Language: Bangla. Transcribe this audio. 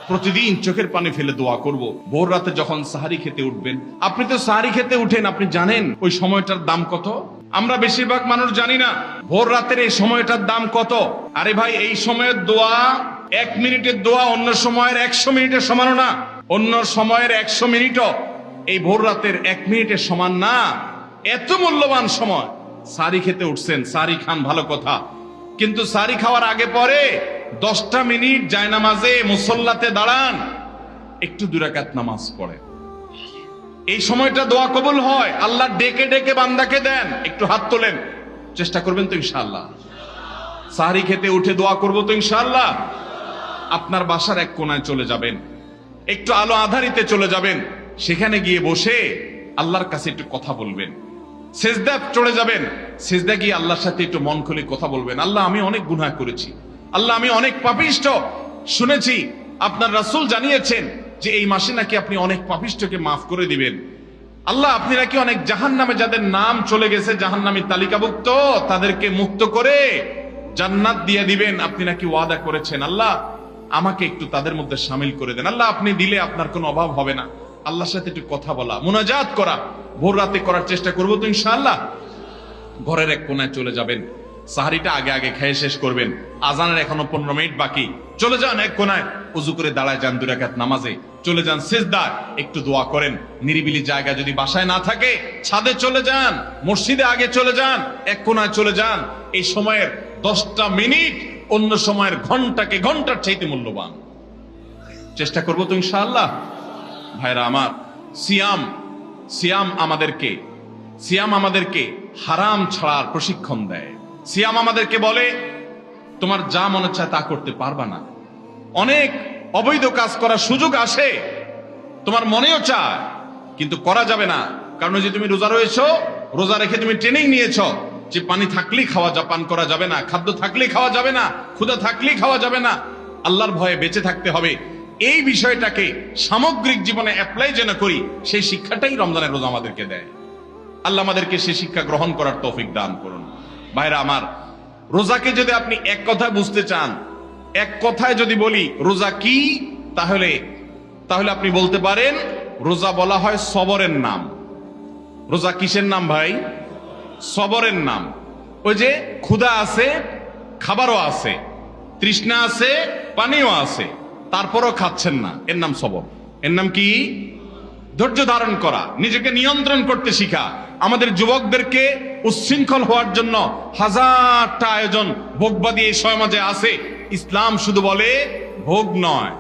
প্রতিদিন চোখের পানি ফেলে দোয়া করব। ভোর রাতে যখন সাহারি খেতে উঠবেন, আপনি তো সাহারি খেতে উঠেন, আপনি জানেন ওই সময়টার দাম কত? আমরা বেশিরভাগ মানুষ জানি না ভোর রাতের এই সময়টার দাম কত। আরে ভাই, এই সময়ের দোয়া 1 মিনিটের দোয়া অন্য সময়ের 100 মিনিটের সমান না। অন্য সময়ের 100 মিনিটও এই ভোর রাতের 1 মিনিটের সমান না। এত মূল্যবান সময়। সাহারি খেতে উঠছেন, সাহারি খান, ভালো কথা, কিন্তু সাহারি খাওয়ার আগে পরে 10টা মিনিট জায়নামাজে মুসল্লাতে দাঁড়ান, একটু 2 রাকাত নামাজ পড়েন। এই সময়টা দোয়া কবুল হয়। আল্লাহ ডেকে ডেকে বান্দাকে দেন। একটু হাত তোলেন, চেষ্টা করবেন তো ইনশাআল্লাহ? সাহারি খেতে উঠে দোয়া করবো তো ইনশাআল্লাহ? আপনার বাসার এক কোনায় চলে যাবেন, একটু আলো আধারিতে চলে যাবেন, সেখানে গিয়ে বসে আল্লাহর কাছে একটু কথা বলবেন। সেজদা চলে যাবেন, সেজদা গিয়ে আল্লাহর সাথে একটু মন খুলে কথা বলবেন। আল্লাহ, আমি অনেক গুনাহ করেছি, আল্লাহ আমি অনেক পাপিষ্ঠ। শুনেছি আপনার রাসূল জানিয়েছেন যে এই মাসে নাকি আপনি অনেক পাপিষ্ঠকে মাফ করে দিবেন। আল্লাহ, আপনি নাকি অনেক জাহান্নামে যাদের নাম চলে গেছে জাহান্নামী তালিকাভুক্ত, তাদেরকে মুক্ত করে জান্নাত দিয়ে দিবেন, আপনি নাকি ওয়াদা করেছেন। আল্লাহ, আমাকে একটু তাদের মধ্যে শামিল করে দেন। আল্লাহ, আপনি দিলে আপনার কোনো অভাব হবে না। আল্লাহর সাথে একটু কথা বলা, মুনাজাত করা ভোর রাতে করার চেষ্টা করবো তো ইনশাআল্লাহ? ঘরের এক কোনায় চলে যাবেন, সাহারিটা আগে আগে খেয়ে শেষ করবেন, আজানের এখনো 15 মিনিট বাকি। চলে যান এক কোনায়, উজু করে দাঁড়ায় যান 2 রাকাত নামাজে, চলে যান সিজদায়, একটু দোয়া করেন। নিরিবিলি জায়গা যদি বাসায় না থাকে, ছাদে চলে যান, মসজিদে আগে চলে যান, এক কোনায় চলে যান। এই সময়ের 10টা মিনিট অন্য সময়ের ঘন্টাকে ঘন্টার চাইতে মূল্যবান। চেষ্টা করবো তো ইনশাআল্লাহ? ভাইরা আমার, সিয়াম আমাদেরকে হারাম ছাড়ার প্রশিক্ষণ দেয়। সিয়াম আমাদেরকে বলে তোমার যা মনে চায় তা করতে পারবা না। অনেক অবৈধ কাজ করার সুযোগ আসে, তোমার মনেও চায়, কিন্তু করা যাবে না। কারণ যে তুমি রোজা রয়েছো, রোজা রেখে তুমি ট্রেনিং নিয়েছ যে পানি থাকলেই পান করা যাবে না, খাদ্য থাকলেই খাওয়া যাবে না, ক্ষুধা থাকলেই খাওয়া যাবে না, আল্লাহর ভয়ে বেঁচে থাকতে হবে। এই বিষয়টাকে সামগ্রিক জীবনে অ্যাপ্লাই যেন করি, সেই শিক্ষাটাই রমজানের রোজা আমাদেরকে দেয়। আল্লাহ আমাদেরকে সেই শিক্ষা গ্রহণ করার তৌফিক দান করুন। ভাইরা আমার, রোজাকে যদি আপনি এক কথায় বুঝতে চান, এক কথায় যদি বলি রোজা কি, তাহলে আপনি বলতে পারেন রোজা বলা হয় সবরের নাম। রোজা কিসের নাম ভাই? সবরের নাম। ওই যে ক্ষুধা আছে, খাবারও আছে, তৃষ্ণা আছে, পানিও আছে, তারপরও খাচ্ছেন না, এর নাম সবর। এর নাম কি? ধৈর্য ধারণ করা, নিজেকে নিয়ন্ত্রণ করতে শিখা। আমাদের যুবকদেরকে উচ্ছৃঙ্খল হওয়ার জন্য হাজারটা আয়োজন ভোগবাদী এই সমাজে আছে। ইসলাম শুধু বলে ভোগ নয়,